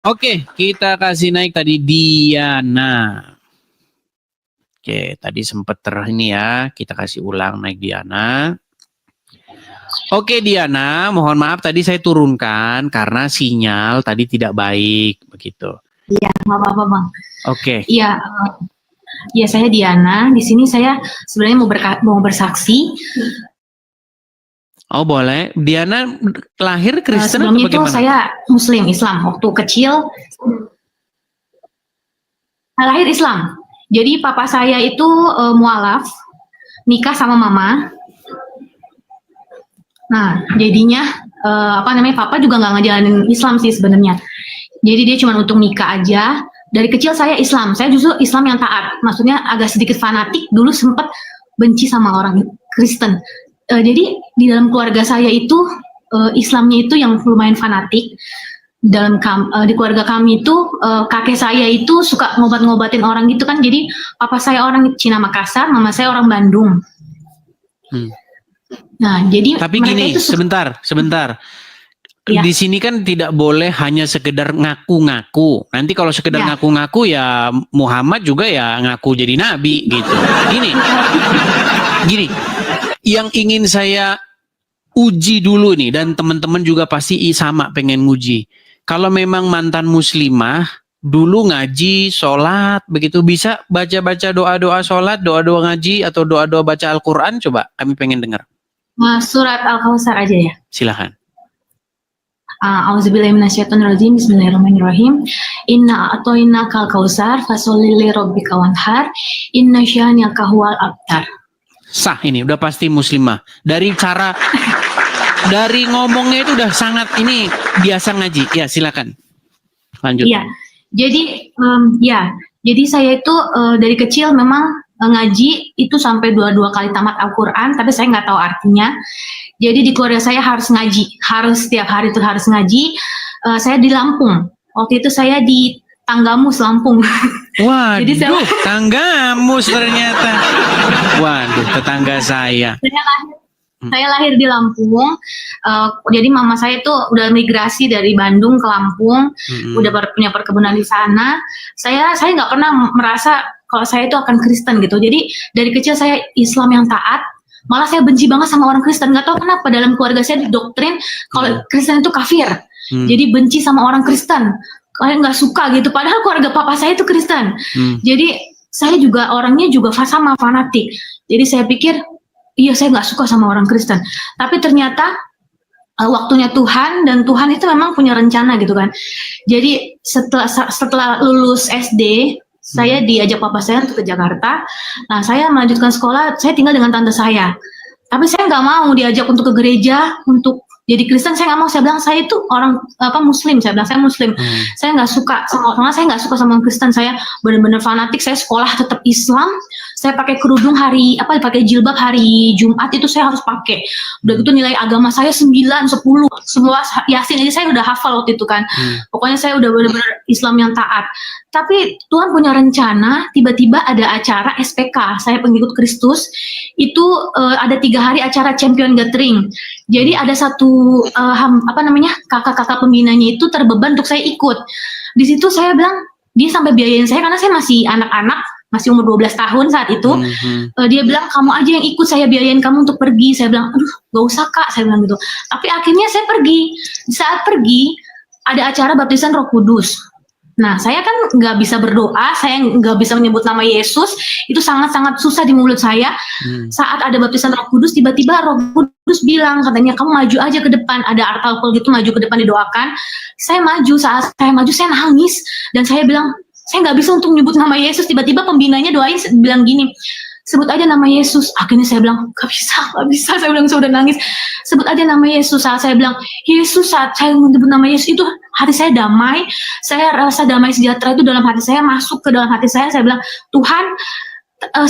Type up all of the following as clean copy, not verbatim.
Oke, kita kasih naik tadi Diana. Oke, tadi sempat ini ya, kita kasih ulang naik Diana. Oke Diana, mohon maaf tadi saya turunkan karena sinyal tadi tidak baik, begitu. Iya, nggak apa-apa Bang. Oke. Iya, ya saya Diana. Di sini saya sebenarnya mau bersaksi. Oh boleh. Diana lahir Kristen atau sebelumnya itu bagaimana? saya Muslim Islam. Waktu kecil lahir Islam. Jadi papa saya itu mualaf, nikah sama mama. Nah, jadinya papa juga nggak ngejalanin Islam sih sebenarnya. Jadi dia cuma untuk nikah aja. Dari kecil saya Islam. Saya justru Islam yang taat. Maksudnya agak sedikit fanatik. Dulu sempat benci sama orang Kristen. Jadi di dalam keluarga saya itu Islamnya itu yang lumayan fanatik. Di keluarga kami itu kakek saya itu suka ngobat-ngobatin orang gitu kan. Jadi papa saya orang Cina Makassar, mama saya orang Bandung. Nah, jadi tapi gini, itu sebentar. Ya. Di sini kan tidak boleh hanya sekedar ngaku-ngaku. Nanti kalau sekedar ngaku-ngaku ya Muhammad juga ya ngaku jadi nabi gitu. Gini. Yang ingin saya uji dulu nih, dan teman-teman juga pasti sama pengen nguji. Kalau memang mantan muslimah, dulu ngaji, sholat, begitu bisa baca-baca doa-doa sholat, doa-doa ngaji, atau doa-doa baca Al-Quran, coba kami pengen dengar. Surat Al-Kawthar aja ya. Silahkan. A'udzubillahiminasyaitonirrajim. Bismillahirrahmanirrahim. Inna a'toinakal kautsar fasholli lirabbika wanhar. Inna syani'aka huwal abtar. Sah ini, udah pasti muslimah. Dari cara, dari ngomongnya itu udah sangat ini biasa ngaji. Ya silakan, lanjut. Iya, jadi jadi saya itu dari kecil memang ngaji itu sampai dua kali tamat Al-Quran, tapi saya nggak tahu artinya. Jadi di keluarga saya harus ngaji, harus setiap hari itu harus ngaji. Saya di Lampung, waktu itu saya di Tanggamus Lampung. Waduh, jadi Tanggamus ternyata. Waduh, tetangga saya. Saya lahir di Lampung. Jadi mama saya itu udah migrasi dari Bandung ke Lampung, udah punya perkebunan di sana. Saya nggak pernah merasa kalau saya itu akan Kristen gitu. Jadi dari kecil saya Islam yang taat. Malah saya benci banget sama orang Kristen. Nggak tahu kenapa dalam keluarga saya didoktrin kalau Kristen itu kafir. Jadi benci sama orang Kristen. Kayak nggak suka gitu, padahal keluarga papa saya itu Kristen. Jadi saya juga orangnya juga sama fanatik. Jadi saya pikir, iya saya nggak suka sama orang Kristen. Tapi ternyata waktunya Tuhan, dan Tuhan itu memang punya rencana gitu kan. Jadi setelah lulus SD, saya diajak papa saya untuk ke Jakarta. Nah, saya melanjutkan sekolah, saya tinggal dengan tante saya. Tapi saya nggak mau diajak untuk ke gereja, untuk jadi Kristen. Saya nggak mau. Saya bilang saya itu orang Muslim. Saya bilang saya Muslim. Saya nggak suka sama Kristen. Saya benar-benar fanatik. Saya sekolah tetap Islam. Saya pakai kerudung pakai jilbab hari Jumat itu saya harus pakai. Udah gitu nilai agama saya 9, 10, semua Yasin ini saya udah hafal waktu itu kan. Pokoknya saya udah benar-benar Islam yang taat. Tapi Tuhan punya rencana, tiba-tiba ada acara SPK, saya pengikut Kristus, itu ada 3 hari acara Champion Gathering. Jadi ada satu kakak-kakak pembinanya itu terbeban untuk saya ikut. Di situ saya bilang, dia sampai biayain saya karena saya masih anak-anak, masih umur 12 tahun saat itu. Dia bilang, kamu aja yang ikut, saya biayain kamu untuk pergi. Saya bilang, aduh gak usah kak, saya bilang gitu. Tapi akhirnya saya pergi. Di saat pergi, ada acara baptisan Roh Kudus. Nah, saya kan nggak bisa berdoa, saya nggak bisa menyebut nama Yesus, itu sangat-sangat susah di mulut saya. Saat ada baptisan Roh Kudus, tiba-tiba Roh Kudus bilang, katanya kamu maju aja ke depan, ada artalpol gitu, maju ke depan didoakan. Saya maju, saat saya maju saya nangis, dan saya bilang, saya nggak bisa untuk menyebut nama Yesus. Tiba-tiba pembinanya doain, bilang gini, sebut aja nama Yesus. Akhirnya saya bilang, gak bisa, saya bilang, saya udah nangis. Sebut aja nama Yesus. Saat saya bilang, Yesus, saat saya menyebut nama Yesus, itu hati saya damai. Saya rasa damai sejahtera itu dalam hati saya, masuk ke dalam hati saya. Saya bilang, Tuhan,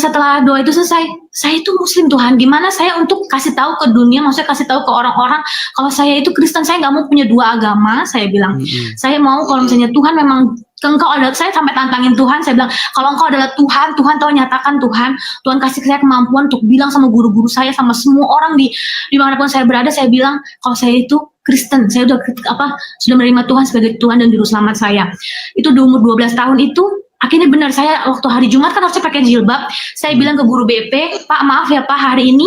setelah doa itu selesai, saya itu Muslim Tuhan. Gimana saya untuk kasih tahu ke dunia, maksudnya kasih tahu ke orang-orang, kalau saya itu Kristen, saya nggak mau punya 2 agama. Saya bilang, saya mau kalau misalnya Tuhan memang Engkau adalah, saya sampai tantangin Tuhan, saya bilang, kalau Engkau adalah Tuhan, Tuhan tahu nyatakan Tuhan kasih saya kemampuan untuk bilang sama guru-guru saya, sama semua orang di dimanapun saya berada, saya bilang, kalau saya itu Kristen, saya sudah menerima Tuhan sebagai Tuhan dan juru selamat saya. Itu di umur 12 tahun itu, akhirnya benar saya waktu hari Jumat kan harusnya pakai jilbab. Saya bilang ke guru BP, Pak maaf ya Pak, hari ini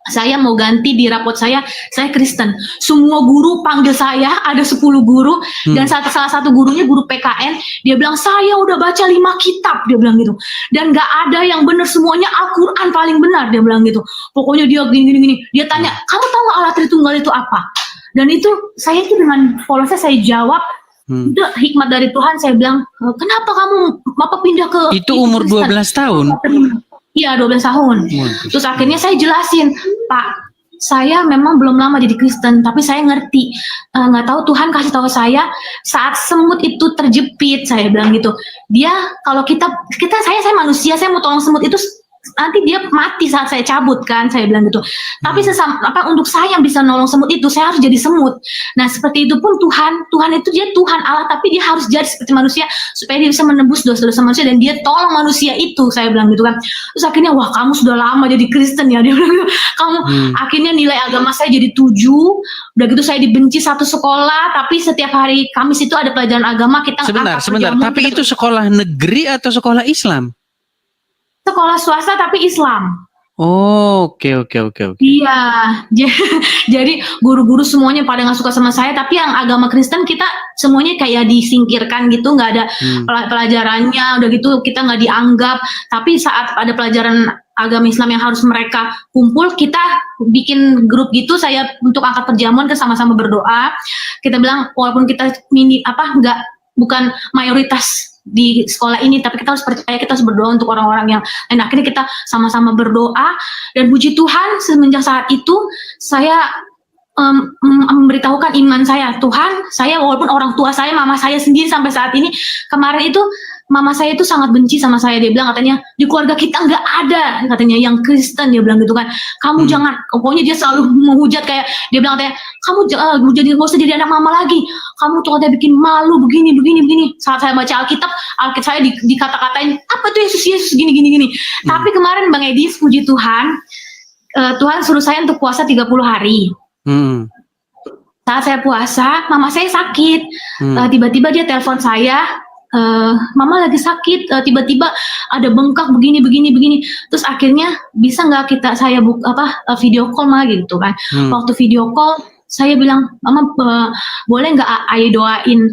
saya mau ganti di rapot saya Kristen. Semua guru panggil saya, ada 10 guru, dan salah satu gurunya guru PKN, dia bilang, saya udah baca 5 kitab, dia bilang gitu. Dan gak ada yang benar, semuanya Al-Quran paling benar, dia bilang gitu. Pokoknya dia gini. Dia tanya, kamu tahu gak Allah Tritunggal itu apa? Dan itu, saya itu dengan polosnya saya jawab, udah hikmat dari Tuhan, saya bilang, kenapa kamu pindah ke itu umur Kristen? 12 tahun? Iya, 12 tahun. Terus akhirnya saya jelasin, Pak, saya memang belum lama jadi Kristen, tapi saya ngerti, nggak tahu Tuhan kasih tahu saya saat semut itu terjepit, saya bilang gitu. Dia kalau saya manusia, saya mau tolong semut itu nanti dia mati saat saya cabut kan, saya bilang gitu. Tapi untuk saya yang bisa nolong semut itu, saya harus jadi semut. Nah seperti itu pun Tuhan itu dia Tuhan Allah, tapi dia harus jadi seperti manusia supaya dia bisa menembus dosa-dosa manusia dan dia tolong manusia itu, saya bilang gitu kan. Terus akhirnya, wah kamu sudah lama jadi Kristen ya, dia bilang gitu. Kamu akhirnya nilai agama saya jadi 7. Udah gitu saya dibenci satu sekolah, tapi setiap hari Kamis itu ada pelajaran agama, kita Sebentar, tapi itu sekolah negeri atau sekolah Islam? Sekolah swasta tapi Islam. Oh, oke. Iya, jadi guru-guru semuanya pada nggak suka sama saya, tapi yang agama Kristen kita semuanya kayak disingkirkan gitu, nggak ada pelajarannya, udah gitu kita nggak dianggap. Tapi saat ada pelajaran agama Islam yang harus mereka kumpul, kita bikin grup gitu, saya untuk angkat perjamuan kita sama-sama berdoa. Kita bilang walaupun kita bukan mayoritas di sekolah ini, tapi kita harus percaya, kita harus berdoa untuk orang-orang yang lain. Akhirnya kita sama-sama berdoa, dan puji Tuhan semenjak saat itu saya memberitahukan iman saya. Tuhan, saya walaupun orang tua saya, mama saya sendiri sampai saat ini, kemarin itu mama saya itu sangat benci sama saya. Dia bilang katanya, di keluarga kita nggak ada katanya yang Kristen, dia bilang gitu kan. Kamu jangan, pokoknya dia selalu menghujat, kayak dia bilang katanya, kamu nggak usah jadi anak mama lagi. Kamu tuh katanya bikin malu begini. Saat saya baca Alkitab saya dikata-katain, apa tuh Yesus gini. Tapi kemarin Bang Edi, puji Tuhan, Tuhan suruh saya untuk puasa 30 hari. Saat saya puasa, mama saya sakit. Tiba-tiba dia telepon saya, mama lagi sakit, tiba-tiba ada bengkak begini. Terus akhirnya bisa nggak saya video call mah gitu kan. Waktu video call saya bilang, mama boleh nggak ayah doain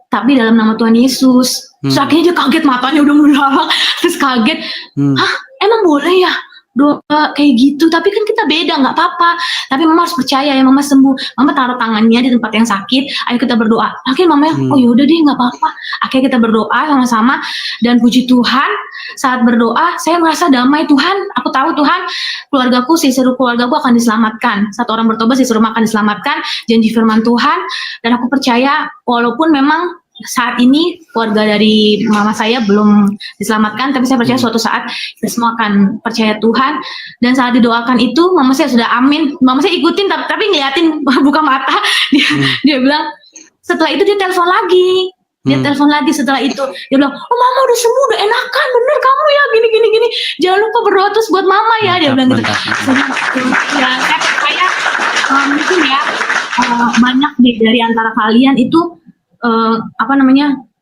tapi dalam nama Tuhan Yesus. Terus akhirnya dia kaget, matanya udah melalak, terus kaget, hah emang boleh ya doa kayak gitu? Tapi kan kita beda, nggak apa-apa, tapi mama harus percaya ya, mama sembuh. Mama taruh tangannya di tempat yang sakit, ayo kita berdoa. Akhirnya mama oh yaudah deh nggak apa-apa. Akhirnya kita berdoa sama-sama, dan puji Tuhan saat berdoa saya merasa damai. Tuhan, aku tahu Tuhan, seluruh keluargaku akan diselamatkan. Satu orang bertobat, seluruh rumah akan diselamatkan, janji firman Tuhan. Dan aku percaya walaupun memang saat ini keluarga dari mama saya belum diselamatkan, tapi saya percaya suatu saat kita semua akan percaya Tuhan. Dan saat didoakan itu mama saya sudah amin, mama saya ikutin tapi ngeliatin buka mata. Dia bilang, setelah itu dia telepon lagi. Setelah itu dia bilang, oh mama udah sembuh, udah enakan, bener kamu ya gini, jangan lupa berdoa terus buat mama ya. Dia bilang gitu. Ya saya percaya mungkin ya banyak dari antara kalian itu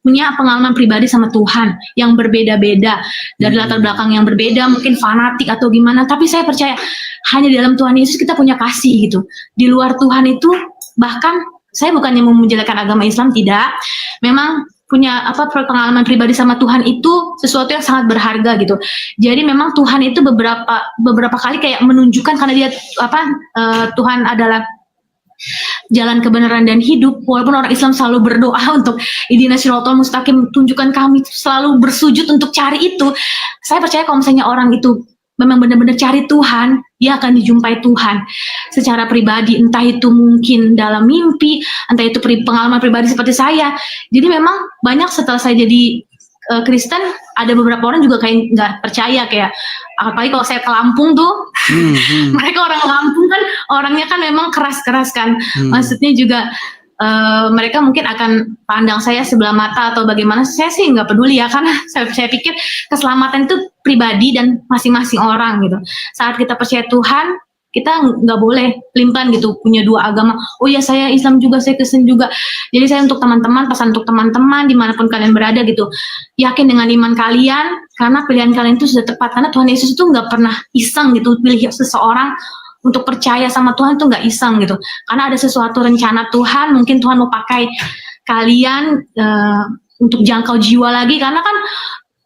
punya pengalaman pribadi sama Tuhan yang berbeda-beda, dari latar belakang yang berbeda, mungkin fanatik atau gimana, tapi saya percaya hanya di dalam Tuhan Yesus kita punya kasih gitu. Di luar Tuhan itu, bahkan saya bukannya menjelekkan agama Islam, tidak, memang punya pengalaman pribadi sama Tuhan itu sesuatu yang sangat berharga gitu. Jadi memang Tuhan itu beberapa kali kayak menunjukkan, karena dia Tuhan adalah jalan kebenaran dan hidup. Walaupun orang Islam selalu berdoa untuk ihdina shiratal mustaqim, tunjukkan kami, selalu bersujud untuk cari itu. Saya percaya kalau misalnya orang itu memang benar-benar cari Tuhan, dia akan dijumpai Tuhan secara pribadi, entah itu mungkin dalam mimpi, entah itu pengalaman pribadi seperti saya. Jadi memang banyak setelah saya jadi Kristen, ada beberapa orang juga kayak nggak percaya, kayak apalagi kalau saya ke Lampung tuh, mereka orang Lampung kan orangnya kan memang keras-keras kan, maksudnya juga mereka mungkin akan pandang saya sebelah mata atau bagaimana. Saya sih nggak peduli ya, karena saya pikir keselamatan itu pribadi dan masing-masing orang gitu. Saat kita percaya Tuhan, kita nggak boleh pelimpan gitu punya dua agama. Oh ya saya Islam juga, saya Kristen juga. Jadi saya untuk teman-teman, pesan untuk teman-teman dimanapun kalian berada gitu, yakin dengan iman kalian karena pilihan kalian itu sudah tepat. Karena Tuhan Yesus itu nggak pernah iseng gitu pilih seseorang untuk percaya sama Tuhan, itu nggak iseng gitu. Karena ada sesuatu rencana Tuhan, mungkin Tuhan mau pakai kalian untuk jangkau jiwa lagi, karena kan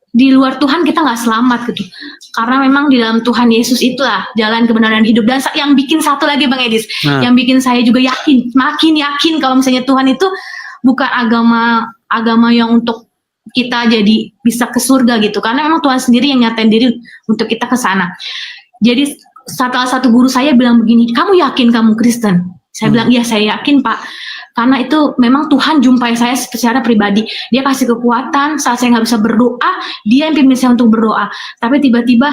di luar Tuhan kita nggak selamat gitu. Karena memang di dalam Tuhan Yesus itulah jalan kebenaran hidup. Dan yang bikin satu lagi Bang Edis, yang bikin saya juga yakin, makin yakin kalau misalnya Tuhan itu bukan agama yang untuk kita jadi bisa ke surga gitu. Karena memang Tuhan sendiri yang nyatain diri untuk kita ke sana. Jadi salah satu guru saya bilang begini, kamu yakin kamu Kristen? Saya bilang, iya saya yakin Pak. Karena itu memang Tuhan jumpai saya secara pribadi. Dia kasih kekuatan saat saya nggak bisa berdoa, dia yang pimpin saya untuk berdoa. Tapi tiba-tiba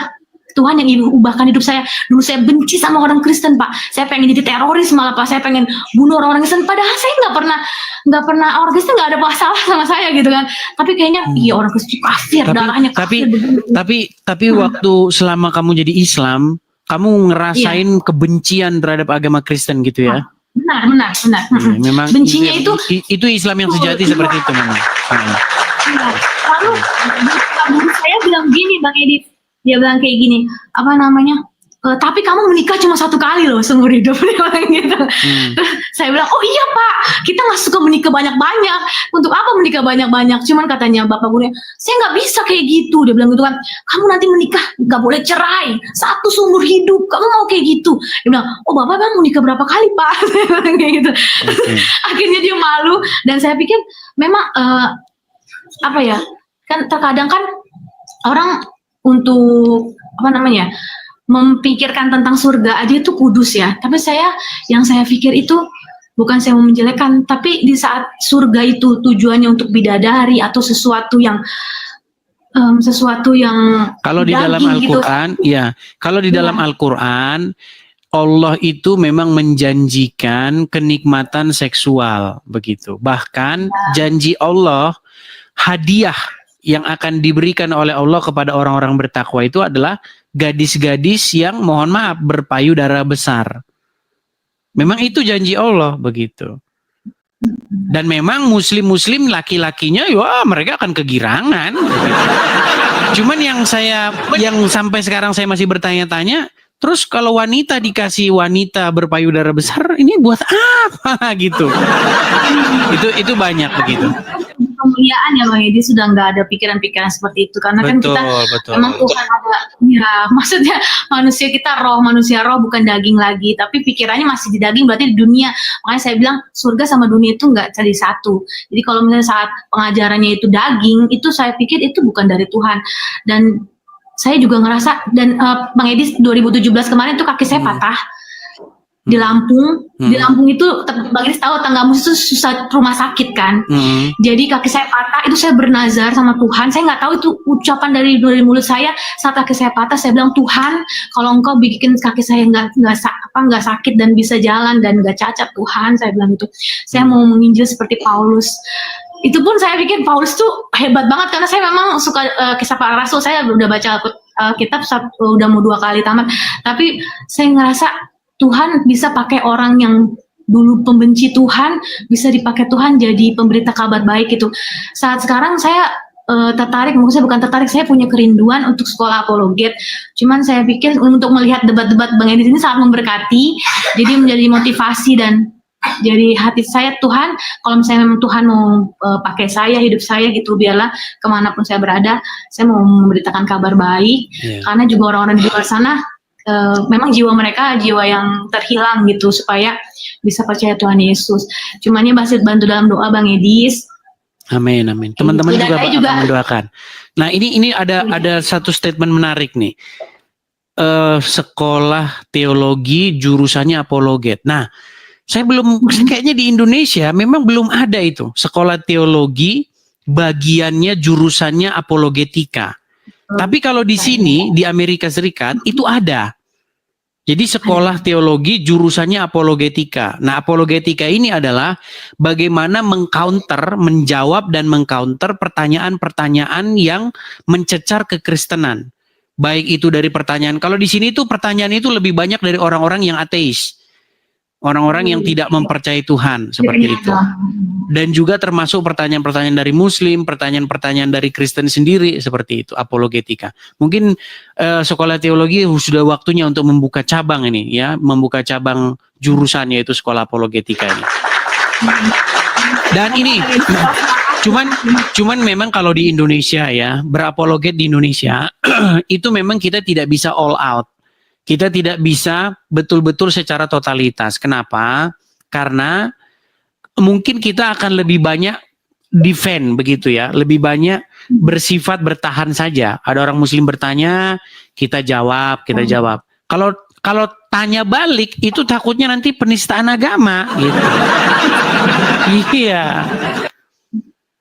Tuhan yang ubahkan hidup saya. Dulu saya benci sama orang Kristen Pak. Saya pengen jadi teroris malah Pak. Saya pengen bunuh orang Kristen. Padahal saya nggak pernah orang Kristen nggak ada masalah sama saya gitu kan. Tapi kayaknya iya orang Kristen kafir, darahnya kafir. Tapi waktu selama kamu jadi Islam, kamu ngerasain kebencian terhadap agama Kristen gitu ya? Benar. Memang bencinya itu Islam yang sejati seperti itu memang. Lalu guru saya bilang gini Bang Edi, dia bilang kayak gini, apa namanya? Tapi kamu menikah cuma 1 kali loh seumur hidup, dia bilang gitu. Saya bilang, oh iya Pak, kita nggak suka menikah banyak-banyak. Untuk apa menikah banyak-banyak? Cuman katanya bapak gurunya, saya nggak bisa kayak gitu. Dia bilang gitu kan, kamu nanti menikah nggak boleh cerai, 1 seumur hidup. Kamu mau kayak gitu? Dia bilang, oh bapak mau nikah berapa kali Pak? Kayak gitu. Akhirnya dia malu dan saya pikir memang apa ya? Kan terkadang kan orang untuk apa namanya? Memikirkan tentang surga aja itu kudus ya. Tapi yang saya pikir itu bukan saya mau menjelekkan, tapi di saat surga itu tujuannya untuk bidadari atau sesuatu yang kalau di dalam Al-Qur'an gitu. Ya, kalau di dalam Al-Qur'an Allah itu memang menjanjikan kenikmatan seksual begitu. Bahkan janji Allah, hadiah yang akan diberikan oleh Allah kepada orang-orang bertakwa itu adalah gadis-gadis yang mohon maaf berpayudara besar. Memang itu janji Allah begitu. Dan memang muslim-muslim laki-lakinya ya mereka akan kegirangan. Cuman yang sampai sekarang saya masih bertanya-tanya, terus kalau wanita dikasih wanita berpayudara besar ini buat apa gitu. Itu banyak begitu. Kemuliaan ya Bang Edi, sudah nggak ada pikiran-pikiran seperti itu karena kan kita memang Tuhan ada ya, maksudnya manusia roh bukan daging lagi, tapi pikirannya masih di daging, berarti di dunia. Makanya saya bilang surga sama dunia itu nggak jadi satu. Jadi kalau misalnya saat pengajarannya itu daging, itu saya pikir itu bukan dari Tuhan. Dan saya juga ngerasa, dan Bang Edi 2017 kemarin tuh kaki saya patah di Lampung. Di Lampung itu Bang Edi tahu tangga mus itu susah rumah sakit kan. Jadi kaki saya patah, itu saya bernazar sama Tuhan. Saya nggak tahu itu ucapan dari mulut saya. Saat kaki saya patah, saya bilang, Tuhan, kalau Engkau bikin kaki saya nggak sakit dan bisa jalan dan nggak cacat, Tuhan, saya bilang itu. Saya mau menginjil seperti Paulus. Itu pun saya pikir Paulus tuh hebat banget karena saya memang suka kisah para rasul. Saya udah baca kitab udah mau 2 kali tamat. Tapi saya ngerasa Tuhan bisa pakai orang yang dulu pembenci Tuhan, bisa dipakai Tuhan jadi pemberita kabar baik itu. Saat sekarang saya tertarik, mungkin saya bukan tertarik, saya punya kerinduan untuk sekolah apologet. Cuman saya pikir untuk melihat debat-debat Bang Edi ini sangat memberkati, jadi menjadi motivasi dan jadi hati saya, Tuhan, kalau misalnya memang Tuhan mau pakai saya, hidup saya gitu, biarlah kemanapun saya berada, saya mau memberitakan kabar baik, karena juga orang-orang di luar sana memang jiwa mereka jiwa yang terhilang gitu, supaya bisa percaya Tuhan Yesus. Cuman ya masih bantu dalam doa Bang Edis. Amin. Teman-teman juga mendoakan. Nah ini ada satu statement menarik nih. Sekolah teologi jurusannya apologet. Nah kayaknya di Indonesia memang belum ada itu sekolah teologi bagiannya jurusannya apologetika. Tapi kalau di sini di Amerika Serikat itu ada. Jadi sekolah teologi jurusannya apologetika. Nah, apologetika ini adalah bagaimana menjawab dan mengcounter pertanyaan-pertanyaan yang mencecar kekristenan. Baik itu dari pertanyaan. Kalau di sini tuh pertanyaan itu lebih banyak dari orang-orang yang ateis. Orang-orang yang tidak mempercayai Tuhan seperti itu. Dan juga termasuk pertanyaan-pertanyaan dari Muslim, pertanyaan-pertanyaan dari Kristen sendiri seperti itu, apologetika. Mungkin sekolah teologi sudah waktunya untuk membuka cabang ini ya, membuka cabang jurusan yaitu sekolah apologetika ini. Dan ini cuman memang kalau di Indonesia ya, berapologet di Indonesia itu memang kita tidak bisa all out. Kita tidak bisa betul-betul secara totalitas. Kenapa? Karena mungkin kita akan lebih banyak defend begitu ya, lebih banyak bersifat bertahan saja. Ada orang Muslim bertanya, kita jawab. Kalau tanya balik itu takutnya nanti penistaan agama gitu. Iya.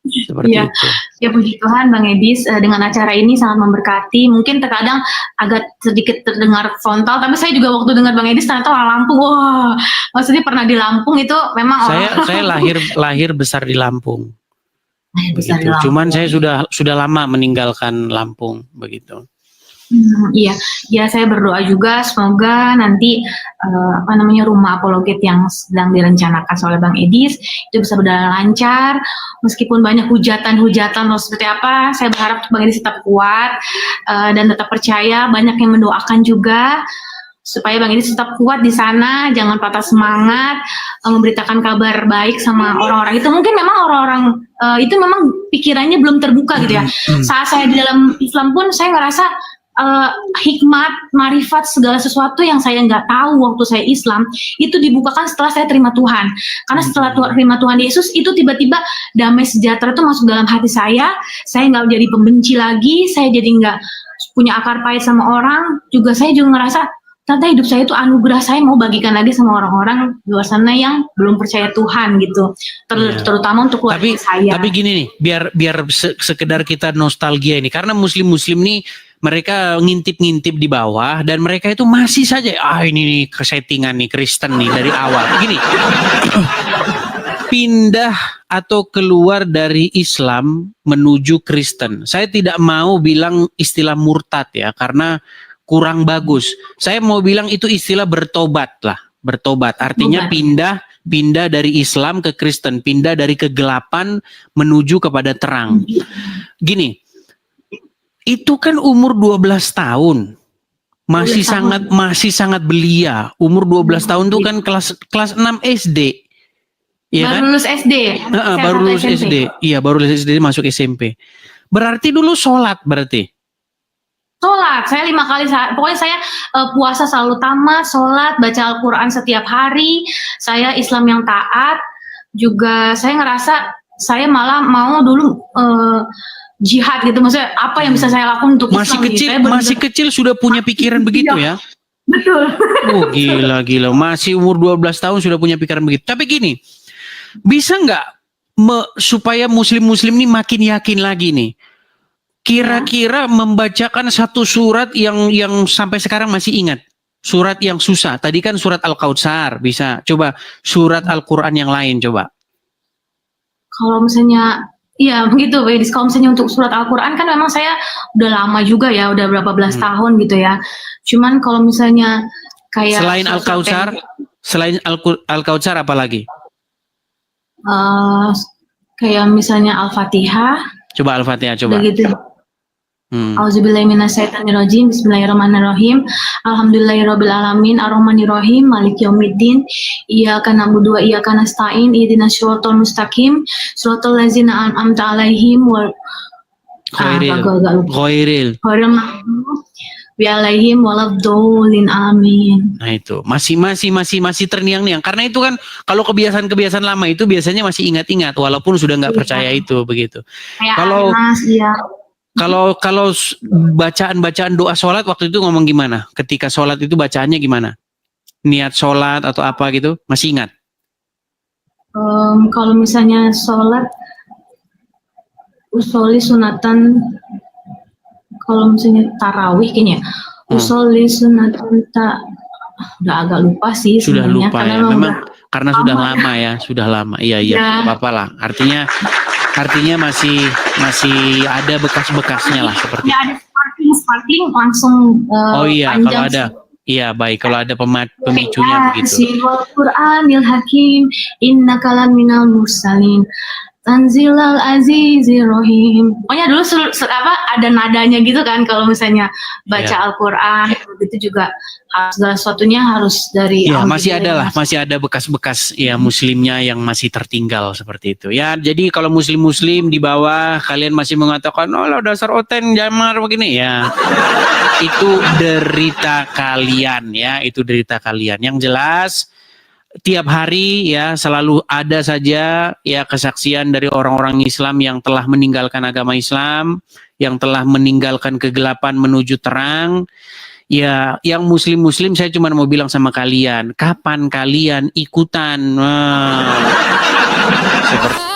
Seperti Ya, itu. ya puji Tuhan Bang Edis, dengan acara ini sangat memberkati. Mungkin terkadang agak sedikit terdengar frontal, tapi saya juga waktu dengar Bang Edis ternyata orang Lampung. Wah, maksudnya pernah di Lampung itu memang Saya lahir besar di Lampung. besar di Begitu. Lampung. Cuman saya sudah lama meninggalkan Lampung begitu. Iya, ya saya berdoa juga semoga nanti rumah apologet yang sedang direncanakan oleh Bang Edis itu bisa berjalan lancar, meskipun banyak hujatan-hujatan atau seperti apa. Saya berharap Bang Edis tetap kuat dan tetap percaya. Banyak yang mendoakan juga supaya Bang Edis tetap kuat di sana, jangan patah semangat, memberitakan kabar baik sama orang-orang itu. Mungkin memang orang-orang itu memang pikirannya belum terbuka gitu ya. Saat saya di dalam Islam pun saya ngerasa hikmat, marifat, segala sesuatu yang saya nggak tahu waktu saya Islam itu dibukakan setelah saya terima Tuhan. Karena setelah terima Tuhan Yesus itu tiba-tiba damai sejahtera itu masuk dalam hati saya nggak jadi pembenci lagi, saya jadi nggak punya akar pahit sama orang. Juga saya juga ngerasa ternyata hidup saya itu anugerah, saya mau bagikan lagi sama orang-orang di luar sana yang belum percaya Tuhan gitu. Terutama untuk keluarga saya. Tapi gini nih, biar sekedar kita nostalgia ini, karena Muslim nih mereka ngintip-ngintip di bawah dan mereka itu masih saja ini nih kesettingan nih Kristen nih dari awal. Gini, pindah atau keluar dari Islam menuju Kristen. Saya tidak mau bilang istilah murtad ya, karena kurang bagus. Saya mau bilang itu istilah bertobat lah. Bertobat artinya pindah dari Islam ke Kristen, pindah dari kegelapan menuju kepada terang. Gini, itu kan umur 12 tahun. Masih sangat belia. Umur 12 tahun itu kan kelas 6 SD. Ya baru kan? lulus SD. Baru lulus SD. Iya, baru lulus SD masuk SMP. Berarti dulu sholat berarti. Sholat, saya 5 kali, pokoknya saya puasa selalu tamat, sholat, baca Al-Quran setiap hari, saya Islam yang taat, juga saya ngerasa saya malah mau dulu jihad gitu, maksudnya apa yang bisa saya lakukan untuk Islam. Masih kecil sudah punya pikiran begitu ya? Betul. Oh gila, masih umur 12 tahun sudah punya pikiran begitu. Tapi gini, bisa nggak supaya muslim-muslim ini makin yakin lagi nih? Kira-kira membacakan satu surat yang sampai sekarang masih ingat. Surat yang susah. Tadi kan surat Al-Kautsar bisa. Coba surat Al-Quran yang lain coba. Kalau misalnya, ya begitu. Kalau misalnya untuk surat Al-Quran kan memang saya udah lama juga ya. Udah berapa belas tahun gitu ya. Cuman kalau misalnya kayak... Selain Al-Kautsar apa lagi? Kayak misalnya Al-Fatihah. Coba Al-Fatihah coba. Begitu. Auzubillahiminasyaitonirrajim. Bismillahirrahmanirrahim. Alhamdulillahirabbil alamin arrahmanirrahim maliki yaumiddin. Iyyaka na'budu wa iyyaka nasta'in. Ihdinas siratal mustaqim. Shiratal ladzina an'amta 'alaihim ghairil maghdubi 'alaihim waladdallin. Amin. Nah itu masih terngiang-niang karena itu kan kalau kebiasaan lama itu biasanya masih ingat-ingat walaupun sudah nggak percaya itu begitu. Kalau bacaan doa sholat waktu itu ngomong gimana? Ketika sholat itu bacaannya gimana? Niat sholat atau apa gitu? Masih ingat? Kalau misalnya sholat, usolli sunatan. Kalau misalnya tarawih kayaknya, usolli sunatan udah agak lupa sih sudah sebenarnya. Lupa ya. Memang karena sudah lama ya, sudah lama. Iya, nggak apa-apa lah. Artinya masih ada bekas-bekasnya lah seperti. Ya, ada sparking sparkling langsung Oh iya, panjang. kalau ada. Iya, baik. Kalau ada pemicunya begitu. Yasin wal Qur'anil Hakim innaka laminal mursalin Tanzilal Azizir Rahim. Pokoknya dulu ada nadanya gitu kan kalau misalnya baca Iya. Al-Qur'an itu juga segala sesuatunya harus dari Ya, masih Alhamdulillah. ada lah, masih ada bekas-bekas ya muslimnya yang masih tertinggal seperti itu. Ya, jadi kalau muslim-muslim di bawah kalian masih mengatakan, oh lah dasar oten jamar begini ya. Itu derita kalian ya, itu derita kalian. Yang jelas tiap hari ya selalu ada saja ya kesaksian dari orang-orang Islam yang telah meninggalkan agama Islam, yang telah meninggalkan kegelapan menuju terang. Ya, yang muslim-muslim saya cuma mau bilang sama kalian, kapan kalian ikutan? Seperti